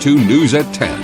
2 News at 10.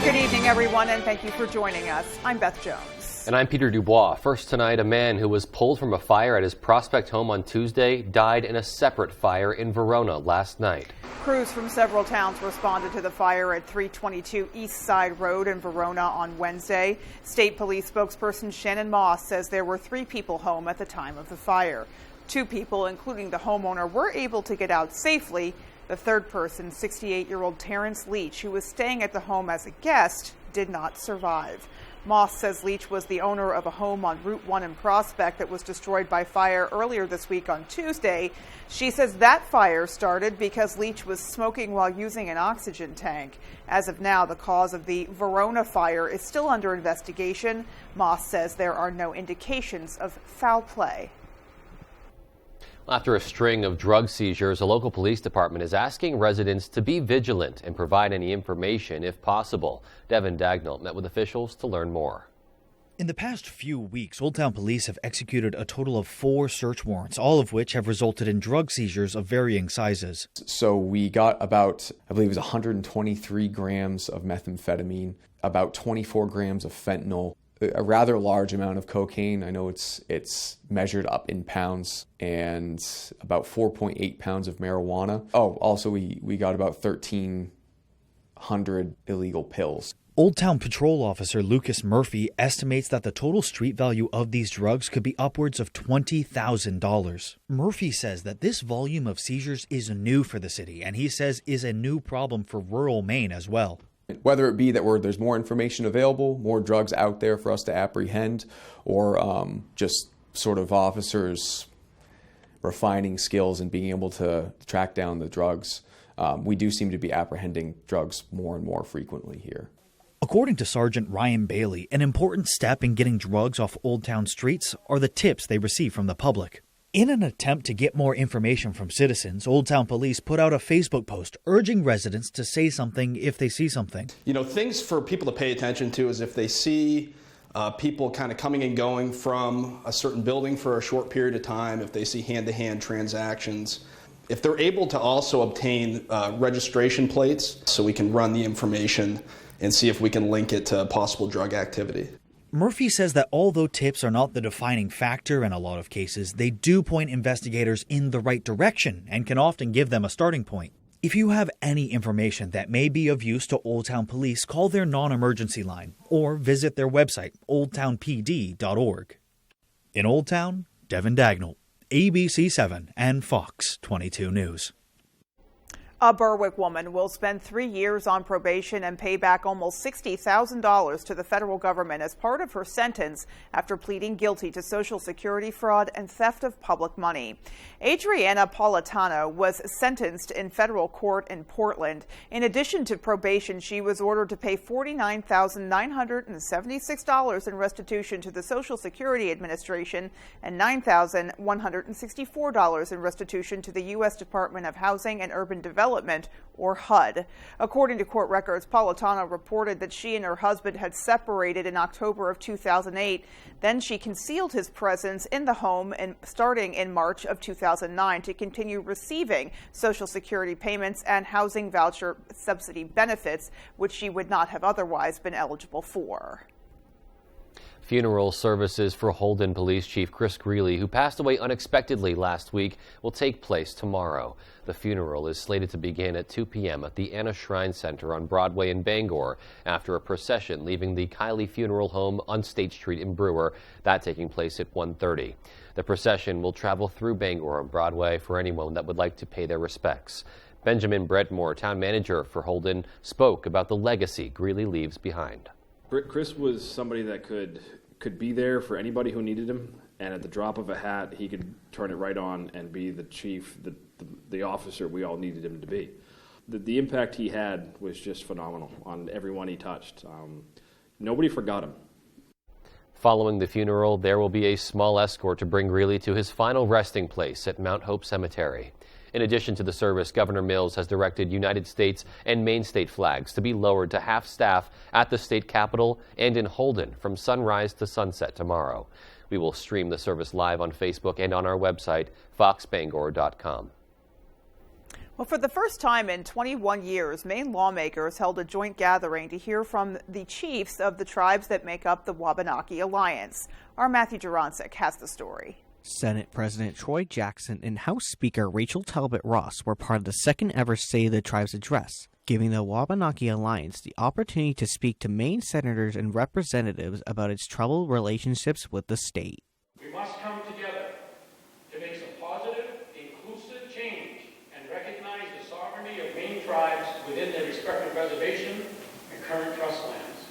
Good evening, everyone, and thank you for joining us. I'm Beth Jones. And I'm Peter Dubois. First tonight, a man who was pulled from a fire at his Prospect home on Tuesday died in a separate fire in Verona last night. Crews from several towns responded to the fire at 322 East Side Road in Verona on Wednesday. State Police spokesperson Shannon Moss says there were 3 people home at the time of the fire. 2 people, including the homeowner, were able to get out safely. The third person, 68-year-old Terrence Leach, who was staying at the home as a guest, did not survive. Moss says Leach was the owner of a home on Route 1 in Prospect that was destroyed by fire earlier this week on Tuesday. She says that fire started because Leach was smoking while using an oxygen tank. As of now, the cause of the Verona fire is still under investigation. Moss says there are no indications of foul play. After a string of drug seizures, a local police department is asking residents to be vigilant and provide any information if possible. Devin Dagnall met with officials to learn more. In the past few weeks, Old Town Police have executed a total of 4 search warrants, all of which have resulted in drug seizures of varying sizes. So we got about, I believe it was 123 grams of methamphetamine, about 24 grams of fentanyl, a rather large amount of cocaine. I know it's measured up in pounds, and about 4.8 pounds of marijuana. Oh, also we got about 1,300 illegal pills. Old Town Patrol Officer Lucas Murphy estimates that the total street value of these drugs could be upwards of $20,000. Murphy says that this volume of seizures is new for the city, and he says is a new problem for rural Maine as well. Whether it be that there's more information available, more drugs out there for us to apprehend, or just sort of officers refining skills and being able to track down the drugs, we do seem to be apprehending drugs more and more frequently here. According to Sergeant Ryan Bailey, an important step in getting drugs off Old Town streets are the tips they receive from the public. In an attempt to get more information from citizens, Old Town Police put out a Facebook post urging residents to say something if they see something. You know, things for people to pay attention to is if they see people kind of coming and going from a certain building for a short period of time, if they see hand-to-hand transactions, if they're able to also obtain registration plates so we can run the information and see if we can link it to possible drug activity. Murphy says that although tips are not the defining factor in a lot of cases, they do point investigators in the right direction and can often give them a starting point. If you have any information that may be of use to Old Town Police, call their non-emergency line or visit their website, oldtownpd.org. In Old Town, Devin Dagnall, ABC7 and Fox 22 News. A Berwick woman will spend 3 years on probation and pay back almost $60,000 to the federal government as part of her sentence after pleading guilty to Social Security fraud and theft of public money. Adriana Politano was sentenced in federal court in Portland. In addition to probation, she was ordered to pay $49,976 in restitution to the Social Security Administration and $9,164 in restitution to the U.S. Department of Housing and Urban Development, or HUD. According to court records, Politano reported that she and her husband had separated in October of 2008. Then she concealed his presence in the home starting in March of 2009 to continue receiving Social Security payments and housing voucher subsidy benefits, which she would not have otherwise been eligible for. Funeral services for Holden Police Chief Chris Greeley, who passed away unexpectedly last week, will take place tomorrow. The funeral is slated to begin at 2 p.m. at the Anna Shrine Center on Broadway in Bangor after a procession leaving the Kiley Funeral Home on State Street in Brewer, that taking place at 1:30. The procession will travel through Bangor on Broadway for anyone that would like to pay their respects. Benjamin Bretmore, town manager for Holden, spoke about the legacy Greeley leaves behind. Chris was somebody that could be there for anybody who needed him, and at the drop of a hat, he could turn it right on and be the chief, the officer we all needed him to be. The impact he had was just phenomenal on everyone he touched. Nobody forgot him. Following the funeral, there will be a small escort to bring Greeley to his final resting place at Mount Hope Cemetery. In addition to the service, Governor Mills has directed United States and Maine state flags to be lowered to half staff at the state capitol and in Holden from sunrise to sunset tomorrow. We will stream the service live on Facebook and on our website, foxbangor.com. Well, for the first time in 21 years, Maine lawmakers held a joint gathering to hear from the chiefs of the tribes that make up the Wabanaki Alliance. Our Matthew Jurancic has the story. Senate President Troy Jackson and House Speaker Rachel Talbot Ross were part of the second ever State of the Tribes address, giving the Wabanaki Alliance the opportunity to speak to Maine senators and representatives about its troubled relationships with the state. We must come together to make some positive, inclusive change and recognize the sovereignty of Maine tribes within their respective reservation and current trust lands.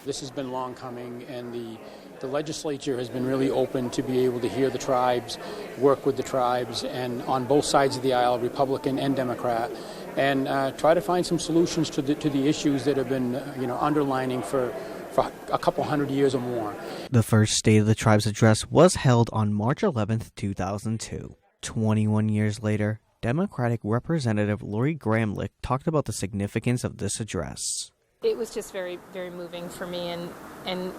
This has been long coming, and the legislature has been really open to be able to hear the tribes, work with the tribes, and on both sides of the aisle, Republican and Democrat, and try to find some solutions to the issues that have been underlining for a couple hundred years or more. The first State of the Tribes address was held on March 11th, 2002. 21 years later, Democratic Representative Lori Gramlich talked about the significance of this address. It was just very, very moving for me, and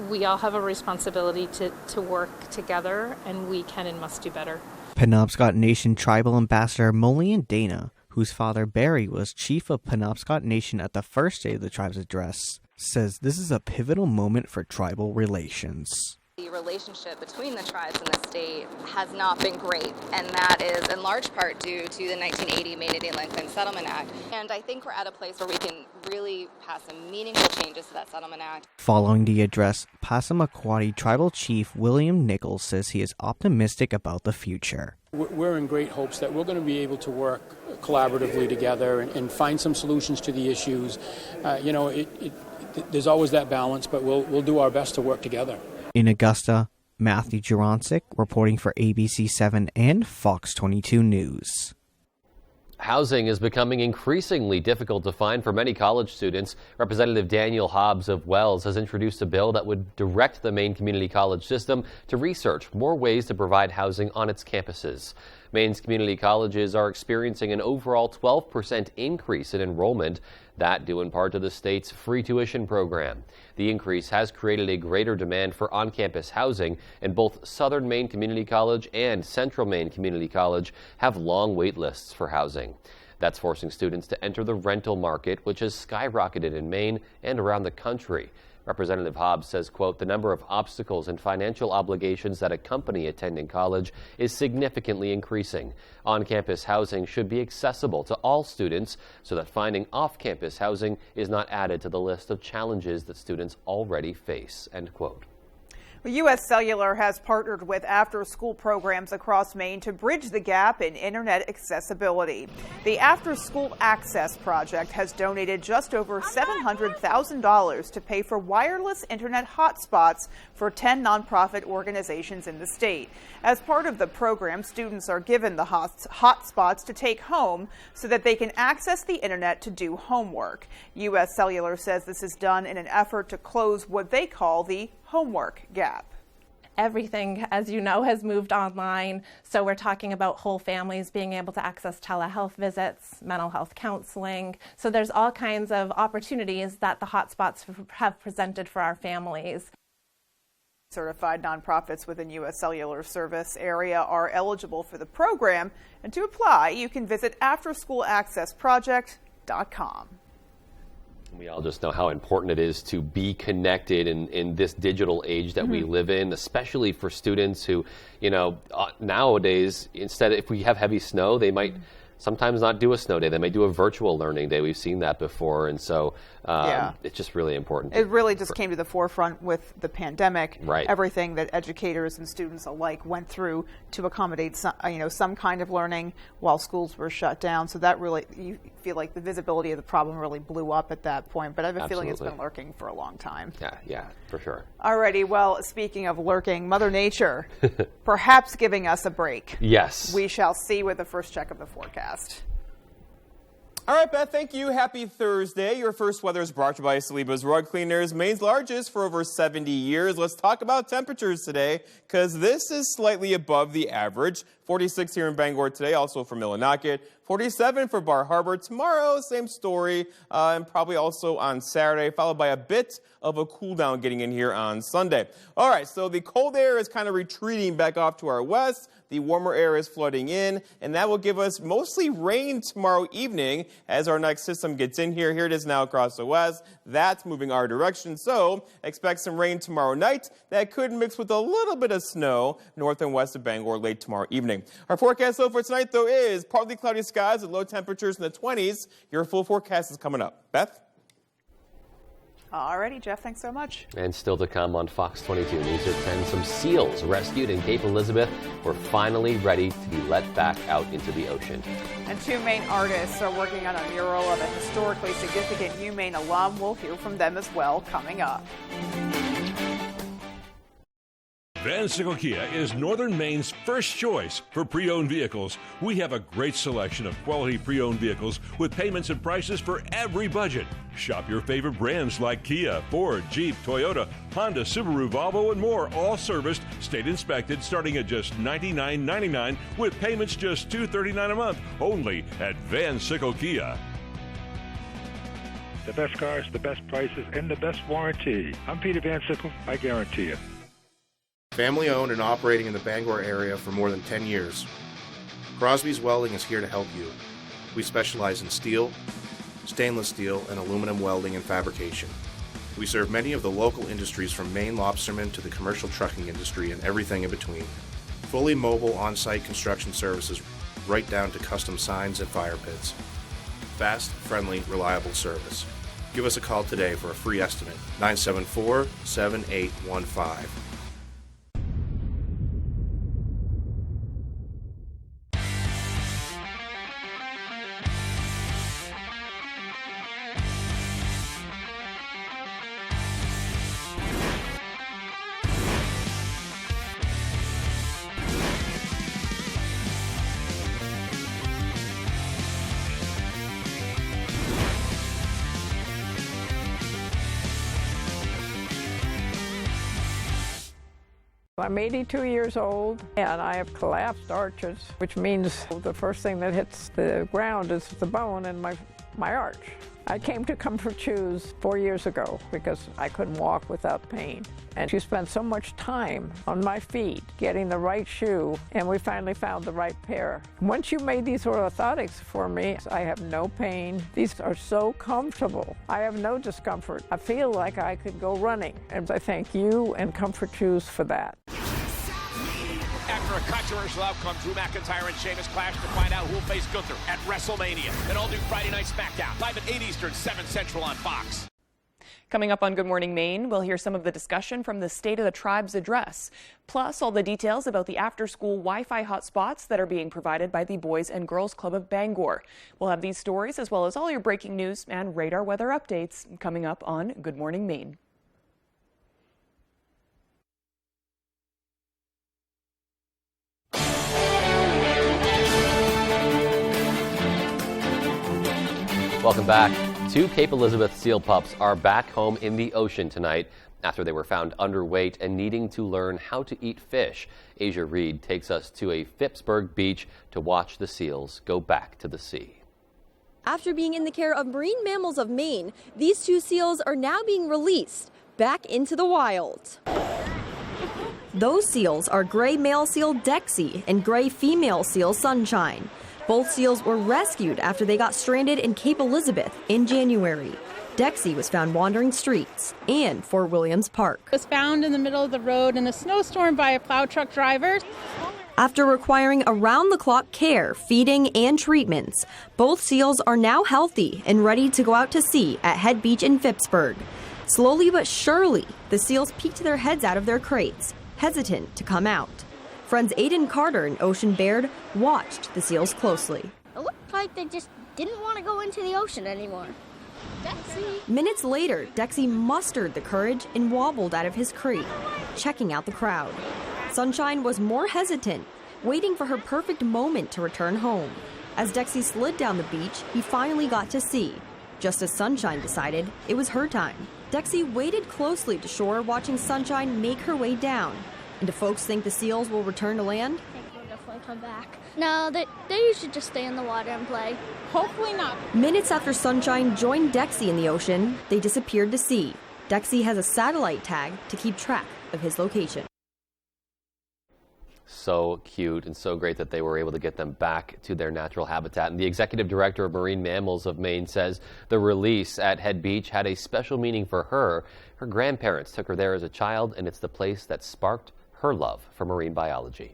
we all have a responsibility to work together, and we can and must do better. Penobscot Nation Tribal Ambassador Molian Dana, whose father Barry was chief of Penobscot Nation at the first State of the Tribes address, says this is a pivotal moment for tribal relations. The relationship between the tribes and the state has not been great, and that is in large part due to the 1980 Maine Indian Land Claims Settlement Act. And I think we're at a place where we can really pass some meaningful changes to that Settlement Act. Following the address, Passamaquoddy Tribal Chief William Nichols says he is optimistic about the future. We're in great hopes that we're going to be able to work collaboratively together and find some solutions to the issues. There's always that balance, but we'll do our best to work together. In Augusta, Matthew Jurancic reporting for ABC7 and Fox 22 News. Housing is becoming increasingly difficult to find for many college students. Representative Daniel Hobbs of Wells has introduced a bill that would direct the Maine Community College system to research more ways to provide housing on its campuses. Maine's community colleges are experiencing an overall 12% increase in enrollment, that due in part to the state's free tuition program. The increase has created a greater demand for on-campus housing, and both Southern Maine Community College and Central Maine Community College have long wait lists for housing. That's forcing students to enter the rental market, which has skyrocketed in Maine and around the country. Representative Hobbs says, quote, the number of obstacles and financial obligations that accompany attending college is significantly increasing. On-campus housing should be accessible to all students so that finding off-campus housing is not added to the list of challenges that students already face, end quote. U.S. Cellular has partnered with after-school programs across Maine to bridge the gap in internet accessibility. The After School Access Project has donated just over $700,000 to pay for wireless internet hotspots for 10 nonprofit organizations in the state. As part of the program, students are given the hotspots to take home so that they can access the internet to do homework. U.S. Cellular says this is done in an effort to close what they call the homework gap. Everything, as you know, has moved online. So we're talking about whole families being able to access telehealth visits, mental health counseling. So there's all kinds of opportunities that the hotspots have presented for our families. Certified nonprofits within U.S. Cellular service area are eligible for the program. And to apply, you can visit afterschooلاccessproject.com. We all just know how important it is to be connected in this digital age that we live in, especially for students who, nowadays, instead, if we have heavy snow, they might sometimes not do a snow day. They may do a virtual learning day. We've seen that before. And so it's just really important. It really just came to the forefront with the pandemic. Right. Everything that educators and students alike went through to accommodate some kind of learning while schools were shut down. So that really, you feel like the visibility of the problem really blew up at that point. But I have a feeling it's been lurking for a long time. Yeah, for sure. Alrighty, well, speaking of lurking, Mother Nature perhaps giving us a break. Yes. We shall see with the first check of the forecast. All right, Beth, thank you. Happy Thursday. Your first weather is brought to you by Saliba's Rug Cleaners, Maine's largest for over 70 years. Let's talk about temperatures today, because this is slightly above the average 46 here in Bangor today, also for Millinocket. 47 for Bar Harbor. Tomorrow, same story, and probably also on Saturday, followed by a bit of a cool down getting in here on Sunday. All right, so the cold air is kind of retreating back off to our west. The warmer air is flooding in, and that will give us mostly rain tomorrow evening as our next system gets in here. Here it is now across the west. That's moving our direction, so expect some rain tomorrow night. That could mix with a little bit of snow north and west of Bangor late tomorrow evening. Our forecast, though, for tonight, though, is partly cloudy skies with low temperatures in the 20s. Your full forecast is coming up. Beth? Alrighty, Jeff, thanks so much. And still to come on Fox 22 News at 10, some seals rescued in Cape Elizabeth were finally ready to be let back out into the ocean. And two Maine artists are working on a mural of a historically significant UMaine alum. We'll hear from them as well coming up. Van Sickle Kia is Northern Maine's first choice for pre-owned vehicles. We have a great selection of quality pre-owned vehicles with payments and prices for every budget. Shop your favorite brands like Kia, Ford, Jeep, Toyota, Honda, Subaru, Volvo, and more, all serviced, state inspected, starting at just $99.99 with payments just $239 a month, only at Van Sickle Kia. The best cars, the best prices, and the best warranty. I'm Peter Van Sickle, I guarantee you. Family owned and operating in the Bangor area for more than 10 years. Crosby's Welding is here to help you. We specialize in steel, stainless steel, and aluminum welding and fabrication. We serve many of the local industries from Maine lobstermen to the commercial trucking industry and everything in between. Fully mobile on-site construction services right down to custom signs and fire pits. Fast, friendly, reliable service. Give us a call today for a free estimate, 974-7815. I'm 82 years old and I have collapsed arches, which means the first thing that hits the ground is the bone in my arch. I came to Comfort Shoes 4 years ago because I couldn't walk without pain. And she spent so much time on my feet getting the right shoe, and we finally found the right pair. Once you made these orthotics for me, I have no pain. These are so comfortable. I have no discomfort. I feel like I could go running, and I thank you and Comfort Shoes for that. After a controversial outcome, Drew McIntyre and Sheamus clash to find out who will face Gunther at WrestleMania. An all-new Friday Night SmackDown, live at 8 Eastern, 7 Central on Fox. Coming up on Good Morning Maine, we'll hear some of the discussion from the State of the Tribes address, plus all the details about the after-school Wi-Fi hotspots that are being provided by the Boys and Girls Club of Bangor. We'll have these stories as well as all your breaking news and radar weather updates coming up on Good Morning Maine. Welcome back. Two Cape Elizabeth seal pups are back home in the ocean tonight after they were found underweight and needing to learn how to eat fish. Asia Reed takes us to a Phippsburg beach to watch the seals go back to the sea. After being in the care of Marine Mammals of Maine, these two seals are now being released back into the wild. Those seals are gray male seal Dexy and gray female seal Sunshine. Both seals were rescued after they got stranded in Cape Elizabeth in January. Dexy was found wandering streets and Fort Williams Park. It was found in the middle of the road in a snowstorm by a plow truck driver. After requiring around-the-clock care, feeding, and treatments, both seals are now healthy and ready to go out to sea at Head Beach in Phippsburg. Slowly but surely, the seals peeked their heads out of their crates, hesitant to come out. Friends Aiden Carter and Ocean Baird watched the seals closely. It looked like they just didn't want to go into the ocean anymore. Dexy. Minutes later, Dexy mustered the courage and wobbled out of his crate, checking out the crowd. Sunshine was more hesitant, waiting for her perfect moment to return home. As Dexy slid down the beach, he finally got to sea. Just as Sunshine decided it was her time. Dexy waited closely to shore, watching Sunshine make her way down. And do folks think the seals will return to land? I think we're definitely come back. No, they usually just stay in the water and play. Hopefully not. Minutes after Sunshine joined Dexy in the ocean, they disappeared to sea. Dexy has a satellite tag to keep track of his location. So cute and so great that they were able to get them back to their natural habitat. And the executive director of Marine Mammals of Maine says the release at Head Beach had a special meaning for her. Her grandparents took her there as a child, and it's the place that sparked her love for marine biology.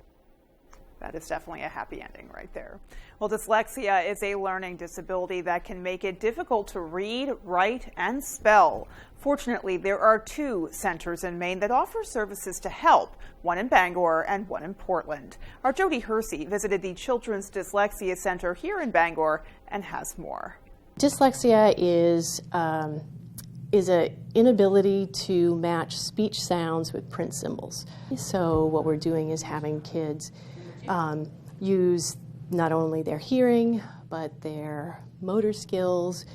That is definitely a happy ending right there. Well, dyslexia is a learning disability that can make it difficult to read, write, and spell. Fortunately, there are 2 centers in Maine that offer services to help, one in Bangor and one in Portland. Our Jody Hersey visited the Children's Dyslexia Center here in Bangor and has more. Dyslexia is an inability to match speech sounds with print symbols. So what we're doing is having kids use not only their hearing, but their motor skills,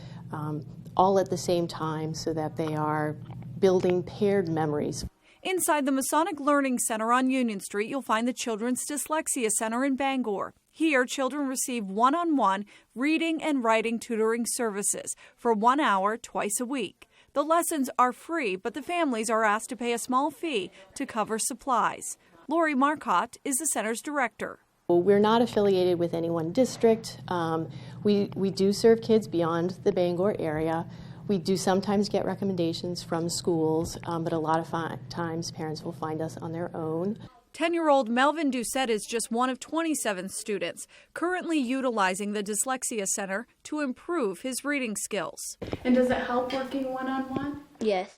all at the same time so that they are building paired memories. Inside the Masonic Learning Center on Union Street, you'll find the Children's Dyslexia Center in Bangor. Here, children receive one-on-one reading and writing tutoring services for 1 hour twice a week. The lessons are free, but the families are asked to pay a small fee to cover supplies. Lori Marcotte is the center's director. We're not affiliated with any one district. We do serve kids beyond the Bangor area. We do sometimes get recommendations from schools, but a lot of times parents will find us on their own. 10-year-old Melvin Doucette is just one of 27 students currently utilizing the Dyslexia Center to improve his reading skills. And does it help working one-on-one? Yes.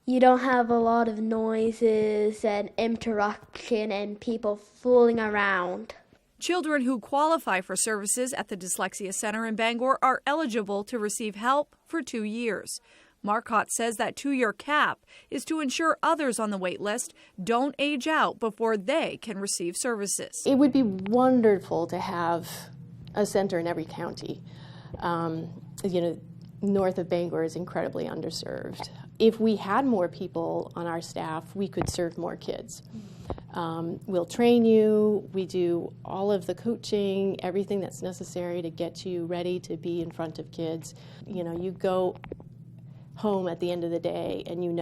You don't have a lot of noises and interaction and people fooling around. Children who qualify for services at the Dyslexia Center in Bangor are eligible to receive help for 2 years. Marcotte says that 2-year cap is to ensure others on the wait list don't age out before they can receive services. It would be wonderful to have a center in every county. North of Bangor is incredibly underserved. If we had more people on our staff, we could serve more kids. We'll train you, we do all of the coaching, everything that's necessary to get you ready to be in front of kids. You go home at the end of the day and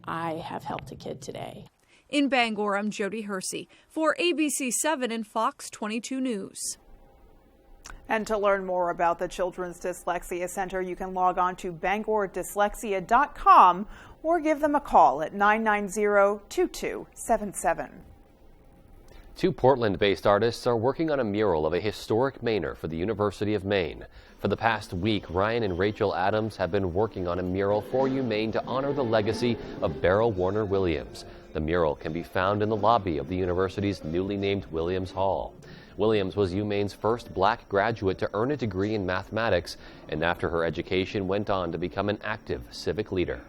I have helped a kid today. In Bangor, I'm Jody Hersey for ABC 7 and Fox 22 News. And to learn more about the Children's Dyslexia Center, you can log on to bangordyslexia.com or give them a call at 990-2277. 2 Portland-based artists are working on a mural of a historic Mainer for the University of Maine. For the past week, Ryan and Rachel Adams have been working on a mural for UMaine to honor the legacy of Beryl Warner Williams. The mural can be found in the lobby of the university's newly named Williams Hall. Williams was UMaine's first black graduate to earn a degree in mathematics, and after her education went on to become an active civic leader.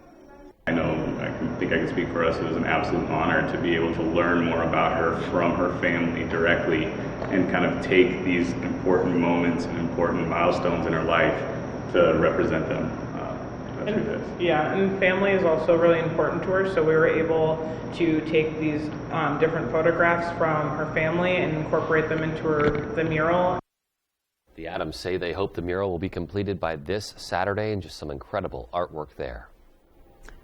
I think I can speak for us. It was an absolute honor to be able to learn more about her from her family directly and kind of take these important moments and important milestones in her life to represent them through this. Yeah, and family is also really important to her, so we were able to take these different photographs from her family and incorporate them into the mural. The Adams say they hope the mural will be completed by this Saturday, and just some incredible artwork there.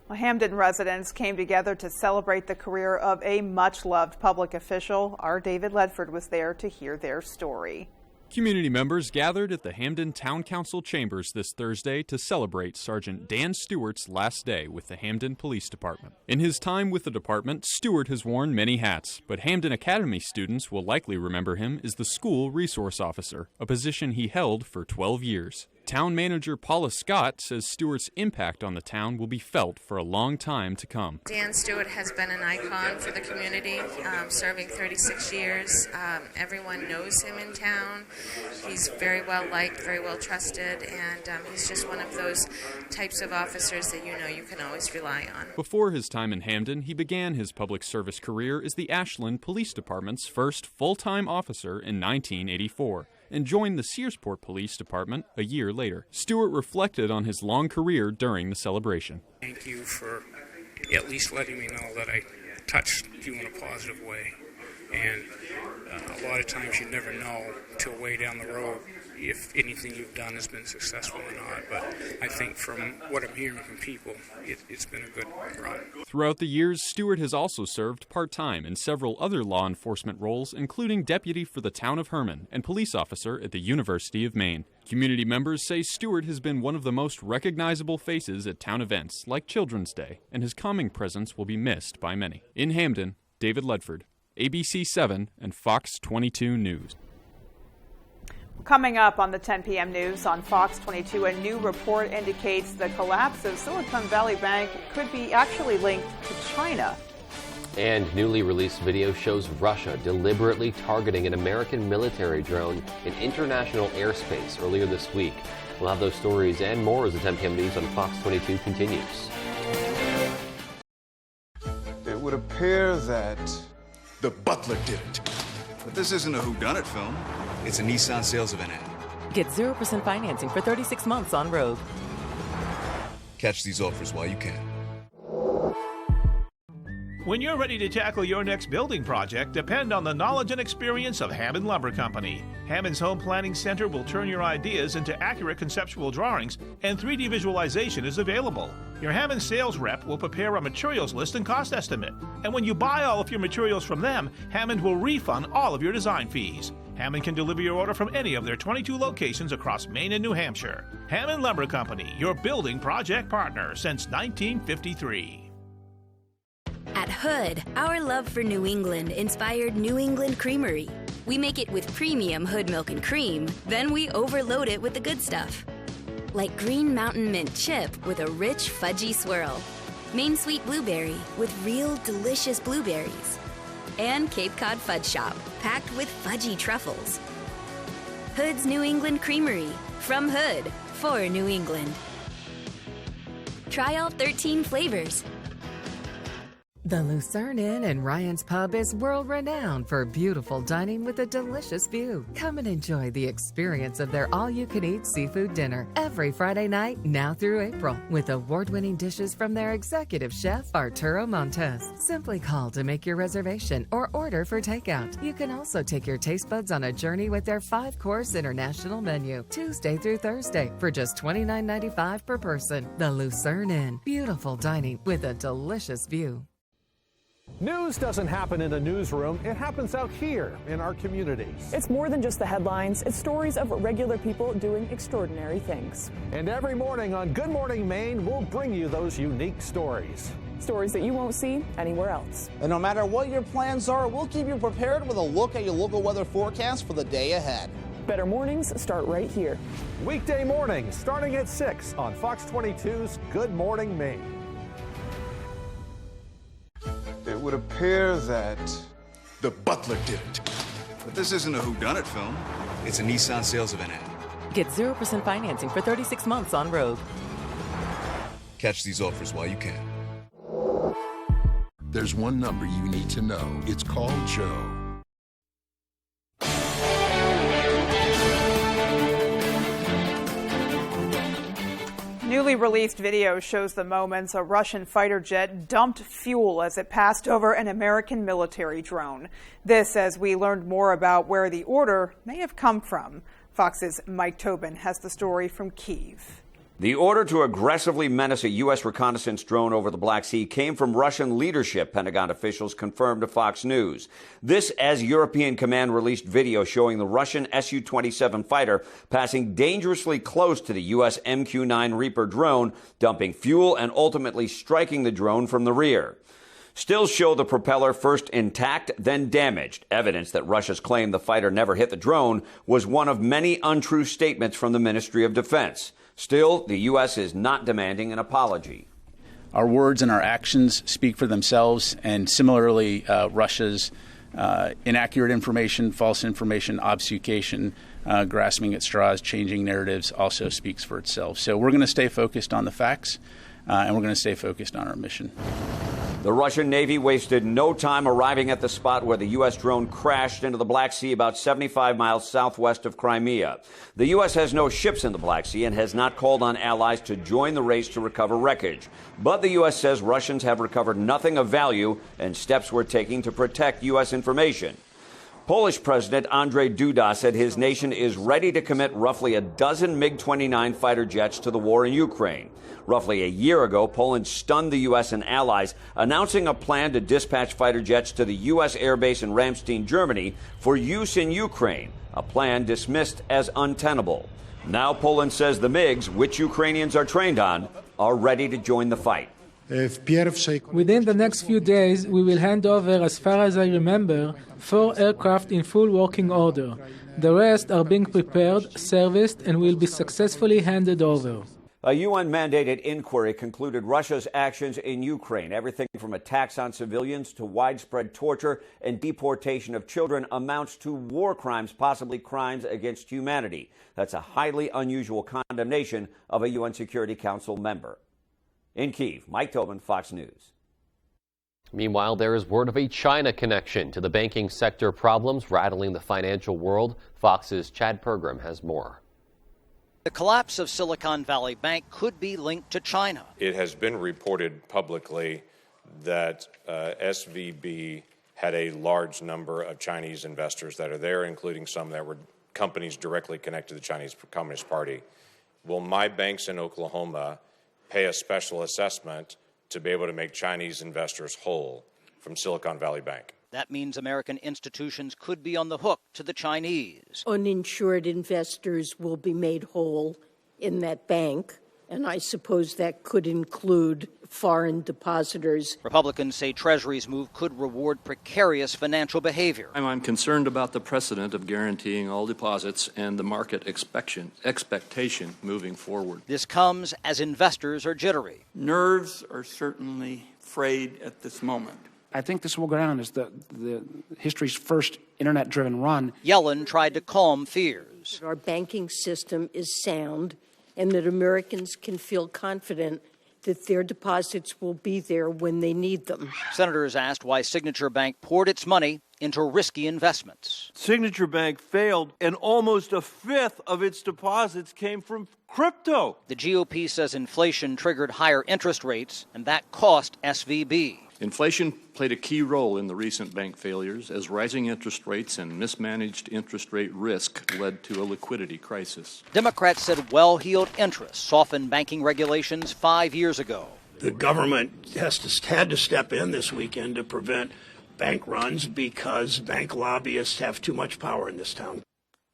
Well, Hamden residents came together to celebrate the career of a much-loved public official. Our David Ledford was there to hear their story. Community members gathered at the Hamden Town Council chambers this Thursday to celebrate Sergeant Dan Stewart's last day with the Hamden Police Department. In his time with the department, Stewart has worn many hats, but Hamden Academy students will likely remember him as the school resource officer, a position he held for 12 years. Town manager Paula Scott says Stewart's impact on the town will be felt for a long time to come. Dan Stewart has been an icon for the community, serving 36 years. Everyone knows him in town. He's very well liked, very well trusted, and he's just one of those types of officers that you can always rely on. Before his time in Hamden, he began his public service career as the Ashland Police Department's first full-time officer in 1984. And joined the Searsport Police Department a year later. Stewart reflected on his long career during the celebration. Thank you for at least letting me know that I touched you in a positive way. And a lot of times you never know till way down the road if anything you've done has been successful or not. But I think from what I'm hearing from people, it's been a good run. Throughout the years, Stewart has also served part-time in several other law enforcement roles, including deputy for the town of Herman and police officer at the University of Maine. Community members say Stewart has been one of the most recognizable faces at town events like Children's Day, and his calming presence will be missed by many. In Hamden, David Ledford, ABC 7 and Fox 22 News. Coming up on the 10 p.m. news on Fox 22, a new report indicates the collapse of Silicon Valley Bank could be actually linked to China. And newly released video shows Russia deliberately targeting an American military drone in international airspace earlier this week. We'll have those stories and more as the 10 p.m. news on Fox 22 continues. It would appear that the butler did it. But this isn't a whodunit film. It's a Nissan sales event ad. Get 0% financing for 36 months on Rogue. Catch these offers while you can. When you're ready to tackle your next building project, depend on the knowledge and experience of Hammond Lumber Company. Hammond's Home Planning Center will turn your ideas into accurate conceptual drawings, and 3D visualization is available. Your Hammond sales rep will prepare a materials list and cost estimate. And when you buy all of your materials from them, Hammond will refund all of your design fees. Hammond can deliver your order from any of their 22 locations across Maine and New Hampshire. Hammond Lumber Company, your building project partner since 1953. At Hood, our love for New England inspired New England Creamery. We make it with premium Hood milk and cream, then we overload it with the good stuff. Like Green Mountain Mint Chip with a rich fudgy swirl, Maine Sweet Blueberry with real delicious blueberries, and Cape Cod Fudge Shop, packed with fudgy truffles. Hood's New England Creamery, from Hood, for New England. Try all 13 flavors. The Lucerne Inn and Ryan's Pub is world-renowned for beautiful dining with a delicious view. Come and enjoy the experience of their all-you-can-eat seafood dinner every Friday night now through April with award-winning dishes from their executive chef, Arturo Montes. Simply call to make your reservation or order for takeout. You can also take your taste buds on a journey with their 5-course international menu, Tuesday through Thursday, for just $29.95 per person. The Lucerne Inn. Beautiful dining with a delicious view. News doesn't happen in a newsroom, it happens out here in our communities. It's more than just the headlines, it's stories of regular people doing extraordinary things. And every morning on Good Morning Maine, we'll bring you those unique stories. Stories that you won't see anywhere else. And no matter what your plans are, we'll keep you prepared with a look at your local weather forecast for the day ahead. Better mornings start right here. Weekday mornings starting at 6 on Fox 22's Good Morning Maine. It would appear that the butler did it. But this isn't a whodunit film. It's a Nissan sales event ad. Get 0% financing for 36 months on Rogue. Catch these offers while you can. There's one number you need to know. It's called Joe. Newly released video shows the moments a Russian fighter jet dumped fuel as it passed over an American military drone. This as we learned more about where the order may have come from. Fox's Mike Tobin has the story from Kyiv. The order to aggressively menace a U.S. reconnaissance drone over the Black Sea came from Russian leadership, Pentagon officials confirmed to Fox News. This as European Command released video showing the Russian Su-27 fighter passing dangerously close to the U.S. MQ-9 Reaper drone, dumping fuel and ultimately striking the drone from the rear. Stills show the propeller first intact, then damaged. Evidence that Russia's claim the fighter never hit the drone was one of many untrue statements from the Ministry of Defense. Still, the U.S. is not demanding an apology. Our words and our actions speak for themselves, and similarly, Russia's inaccurate information, false information, obfuscation, grasping at straws, changing narratives also speaks for itself. So we're going to stay focused on the facts, and we're going to stay focused on our mission. The Russian Navy wasted no time arriving at the spot where the U.S. drone crashed into the Black Sea about 75 miles southwest of Crimea. The U.S. has no ships in the Black Sea and has not called on allies to join the race to recover wreckage. But the U.S. says Russians have recovered nothing of value and steps were taken to protect U.S. information. Polish President Andrzej Duda said his nation is ready to commit roughly a dozen MiG-29 fighter jets to the war in Ukraine. Roughly a year ago, Poland stunned the U.S. and allies, announcing a plan to dispatch fighter jets to the U.S. airbase in Ramstein, Germany, for use in Ukraine, a plan dismissed as untenable. Now Poland says the MiGs, which Ukrainians are trained on, are ready to join the fight. Within the next few days, we will hand over, as far as I remember, 4 aircraft in full working order. The rest are being prepared, serviced, and will be successfully handed over. A UN-mandated inquiry concluded Russia's actions in Ukraine, everything from attacks on civilians to widespread torture and deportation of children, amounts to war crimes, possibly crimes against humanity. That's a highly unusual condemnation of a UN Security Council member. In Kyiv, Mike Tobin, Fox News. Meanwhile, there is word of a China connection to the banking sector problems rattling the financial world. Fox's Chad Pergram has more. The collapse of Silicon Valley Bank could be linked to China. It has been reported publicly that SVB had a large number of Chinese investors that are there, including some that were companies directly connected to the Chinese Communist Party. Will my banks in Oklahoma pay a special assessment to be able to make Chinese investors whole from Silicon Valley Bank? That means American institutions could be on the hook to the Chinese. Uninsured investors will be made whole in that bank, and I suppose that could include foreign depositors. Republicans say Treasury's move could reward precarious financial behavior. I'm concerned about the precedent of guaranteeing all deposits and the market expectation moving forward. This comes as investors are jittery. Nerves are certainly frayed at this moment. I think this will go down as the history's first internet-driven run. Yellen tried to calm fears. Our banking system is sound and that Americans can feel confident that their deposits will be there when they need them. Senators asked why Signature Bank poured its money into risky investments. Signature Bank failed, and almost a fifth of its deposits came from crypto. The GOP says inflation triggered higher interest rates, and that cost SVB. Inflation played a key role in the recent bank failures as rising interest rates and mismanaged interest rate risk led to a liquidity crisis. Democrats said well-heeled interests softened banking regulations 5 years ago. The government had to step in this weekend to prevent bank runs because bank lobbyists have too much power in this town.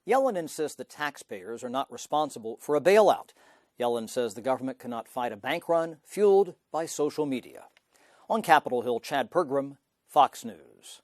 Yellen insists the taxpayers are not responsible for a bailout. Yellen says the government cannot fight a bank run fueled by social media. On Capitol Hill, Chad Pergram, Fox News.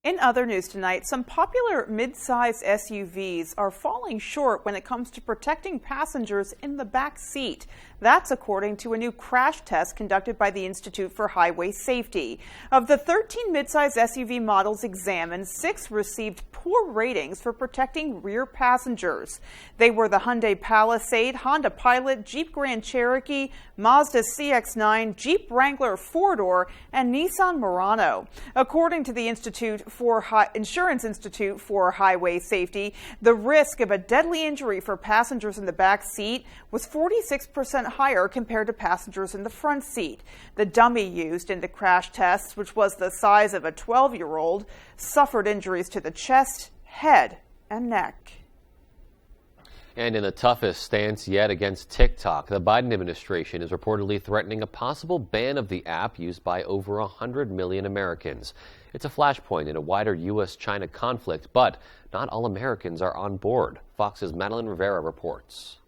In other news tonight, some popular mid-size SUVs are falling short when it comes to protecting passengers in the back seat. That's according to a new crash test conducted by the Institute for Highway Safety. Of the 13 mid-size SUV models examined, 6 received poor ratings for protecting rear passengers. They were the Hyundai Palisade, Honda Pilot, Jeep Grand Cherokee, Mazda CX-9, Jeep Wrangler 4-door, and Nissan Murano. According to the Insurance Institute for Highway Safety, the risk of a deadly injury for passengers in the back seat was 46% higher compared to passengers in the front seat. The dummy used in the crash tests, which was the size of a 12-year-old, suffered injuries to the chest, head, and neck. And in the toughest stance yet against TikTok, the Biden administration is reportedly threatening a possible ban of the app used by over 100 million Americans. It's a flashpoint in a wider U.S.-China conflict, but not all Americans are on board. Fox's Madeline Rivera reports.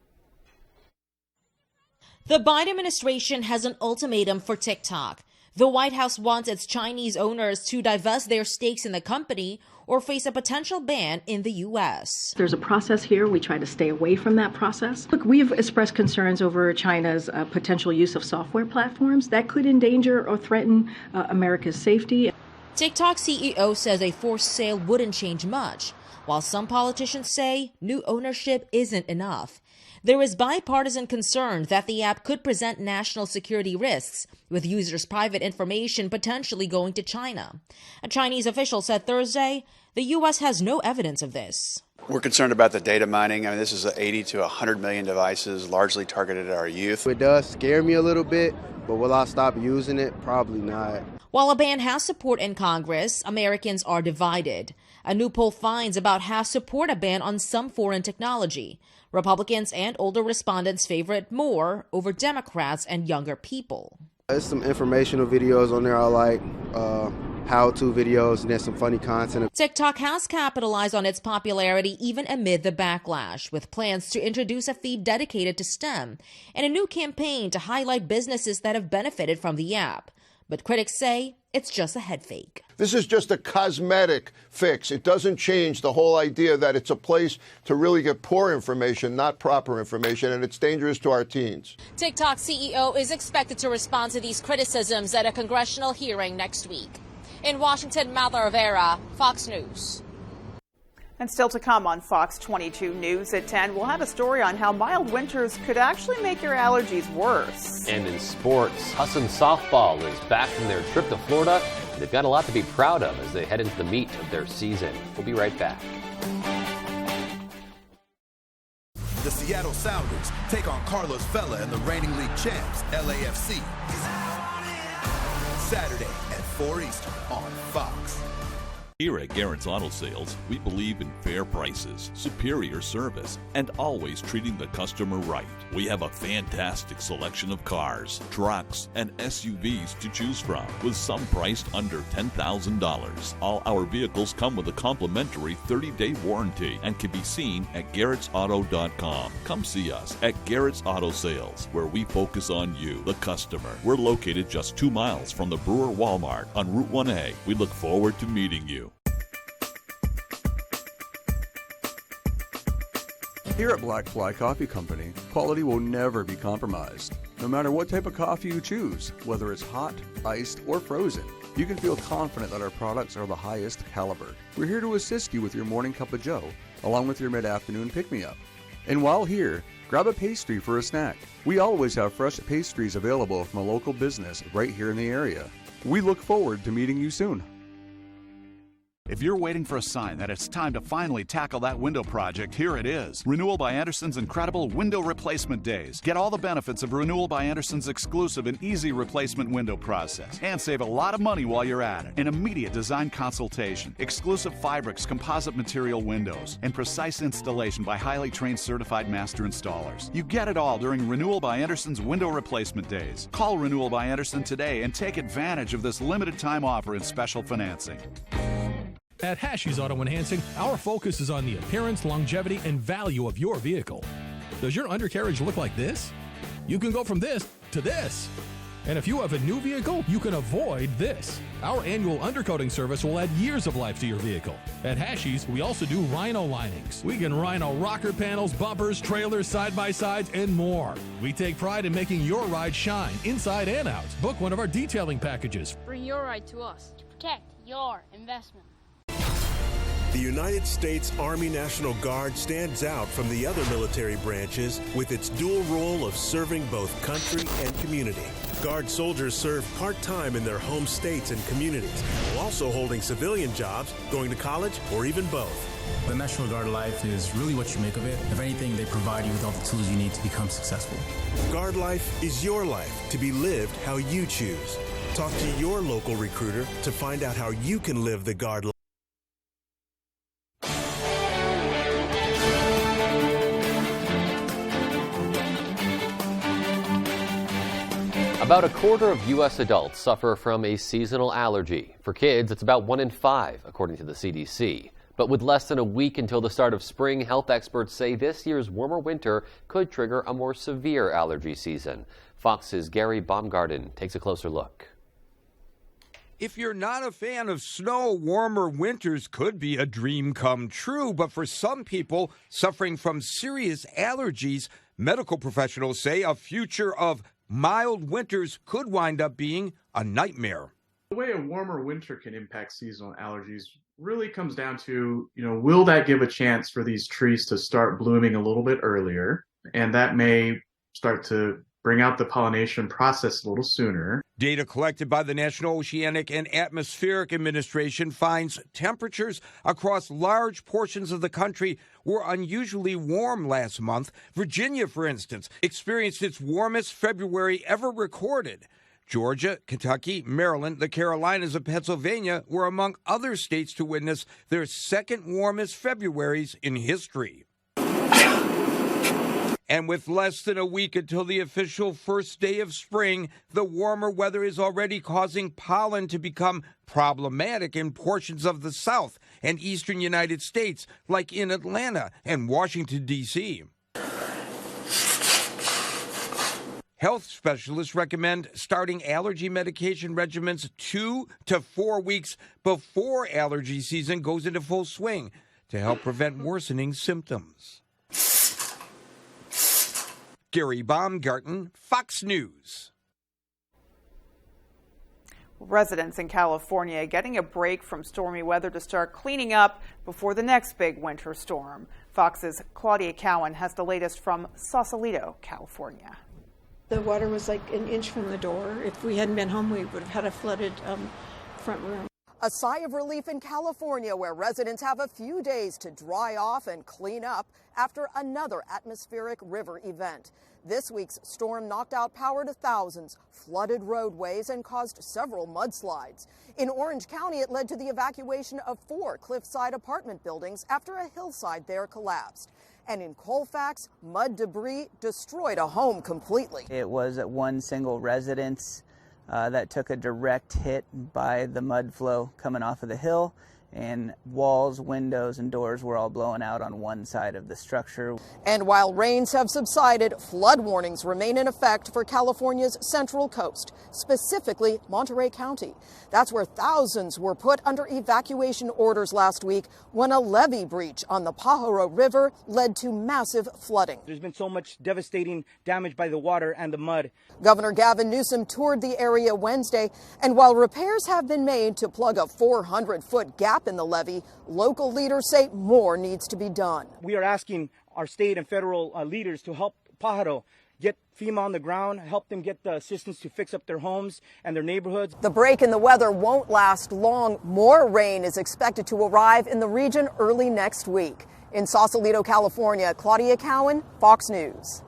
The Biden administration has an ultimatum for TikTok. The White House wants its Chinese owners to divest their stakes in the company or face a potential ban in the U.S. There's a process here. We try to stay away from that process. Look, we've expressed concerns over China's potential use of software platforms that could endanger or threaten America's safety. TikTok CEO says a forced sale wouldn't change much, while some politicians say new ownership isn't enough. There is bipartisan concern that the app could present national security risks, with users' private information potentially going to China. A Chinese official said Thursday the U.S. has no evidence of this. We're concerned about the data mining. I mean, this is 80 to 100 million devices, largely targeted at our youth. It does scare me a little bit, but will I stop using it? Probably not. While a ban has support in Congress, Americans are divided. A new poll finds about half support a ban on some foreign technology. Republicans and older respondents favor it more over Democrats and younger people. There's some informational videos on there I like, how-to videos, and there's some funny content. TikTok has capitalized on its popularity even amid the backlash, with plans to introduce a feed dedicated to STEM and a new campaign to highlight businesses that have benefited from the app. But critics say it's just a head fake. This is just a cosmetic fix. It doesn't change the whole idea that it's a place to really get poor information, not proper information, and it's dangerous to our teens. TikTok CEO is expected to respond to these criticisms at a congressional hearing next week. In Washington, Malda Rivera, Fox News. And still to come on Fox 22 News at 10, we'll have a story on how mild winters could actually make your allergies worse. And in sports, Husson softball is back from their trip to Florida. They've got a lot to be proud of as they head into the meat of their season. We'll be right back. The Seattle Sounders take on Carlos Vela and the reigning league champs, LAFC. Saturday at 4 Eastern on Fox. Here at Garrett's Auto Sales, we believe in fair prices, superior service, and always treating the customer right. We have a fantastic selection of cars, trucks, and SUVs to choose from, with some priced under $10,000. All our vehicles come with a complimentary 30-day warranty and can be seen at garrettsauto.com. Come see us at Garrett's Auto Sales, where we focus on you, the customer. We're located just 2 miles from the Brewer Walmart on Route 1A. We look forward to meeting you. Here at Black Fly Coffee Company, quality will never be compromised. No matter what type of coffee you choose, whether it's hot, iced, or frozen, you can feel confident that our products are the highest caliber. We're here to assist you with your morning cup of joe, along with your mid-afternoon pick-me-up. And while here, grab a pastry for a snack. We always have fresh pastries available from a local business right here in the area. We look forward to meeting you soon. If you're waiting for a sign that it's time to finally tackle that window project, here it is. Renewal by Anderson's incredible window replacement days. Get all the benefits of Renewal by Anderson's exclusive and easy replacement window process. And save a lot of money while you're at it. An immediate design consultation, exclusive Fibrix composite material windows, and precise installation by highly trained certified master installers. You get it all during Renewal by Anderson's window replacement days. Call Renewal by Anderson today and take advantage of this limited time offer and special financing. At Hashi's Auto Enhancing, our focus is on the appearance, longevity, and value of your vehicle. Does your undercarriage look like this? You can go from this to this. And if you have a new vehicle, you can avoid this. Our annual undercoating service will add years of life to your vehicle. At Hashi's, we also do rhino linings. We can rhino rocker panels, bumpers, trailers, side-by-sides, and more. We take pride in making your ride shine inside and out. Book one of our detailing packages. Bring your ride to us to protect your investment. The United States Army National Guard stands out from the other military branches with its dual role of serving both country and community. Guard soldiers serve part-time in their home states and communities, while also holding civilian jobs, going to college, or even both. The National Guard life is really what you make of it. If anything, they provide you with all the tools you need to become successful. Guard life is your life, to be lived how you choose. Talk to your local recruiter to find out how you can live the Guard life. About a quarter of U.S. adults suffer from a seasonal allergy. For kids, it's about 1 in 5, according to the CDC. But with less than a week until the start of spring, health experts say this year's warmer winter could trigger a more severe allergy season. Fox's Gary Baumgarten takes a closer look. If you're not a fan of snow, warmer winters could be a dream come true. But for some people suffering from serious allergies, medical professionals say a future of mild winters could wind up being a nightmare. The way a warmer winter can impact seasonal allergies really comes down to, will that give a chance for these trees to start blooming a little bit earlier? and that may start to bring out the pollination process a little sooner. Data collected by the National Oceanic and Atmospheric Administration finds temperatures across large portions of the country were unusually warm last month. Virginia, for instance, experienced its warmest February ever recorded. Georgia, Kentucky, Maryland, the Carolinas, and Pennsylvania were among other states to witness their second warmest Februaries in history. And with less than a week until the official first day of spring, the warmer weather is already causing pollen to become problematic in portions of the South and eastern United States, like in Atlanta and Washington, D.C. Health specialists recommend starting allergy medication regimens 2 to 4 weeks before allergy season goes into full swing to help prevent worsening symptoms. Gary Baumgarten, Fox News. Residents in California getting a break from stormy weather to start cleaning up before the next big winter storm. Fox's Claudia Cowan has the latest from Sausalito, California. The water was like an inch from the door. If we hadn't been home, we would have had a flooded front room. A sigh of relief in California, where residents have a few days to dry off and clean up after another atmospheric river event. This week's storm knocked out power to thousands, flooded roadways, and caused several mudslides. In Orange County, it led to the evacuation of 4 cliffside apartment buildings after a hillside there collapsed. And in Colfax, mud debris destroyed a home completely. It was at one single residence that took a direct hit by the mud flow coming off of the hill, and walls, windows, and doors were all blown out on one side of the structure. And while rains have subsided, flood warnings remain in effect for California's Central Coast, specifically Monterey County. That's where thousands were put under evacuation orders last week when a levee breach on the Pajaro River led to massive flooding. There's been so much devastating damage by the water and the mud. Governor Gavin Newsom toured the area Wednesday, and while repairs have been made to plug a 400-foot gap in the levee, local leaders say more needs to be done. We are asking our state and federal leaders to help Pajaro get FEMA on the ground, help them get the assistance to fix up their homes and their neighborhoods. The break in the weather won't last long. More rain is expected to arrive in the region early next week. In Sausalito, California, Claudia Cowan, Fox News.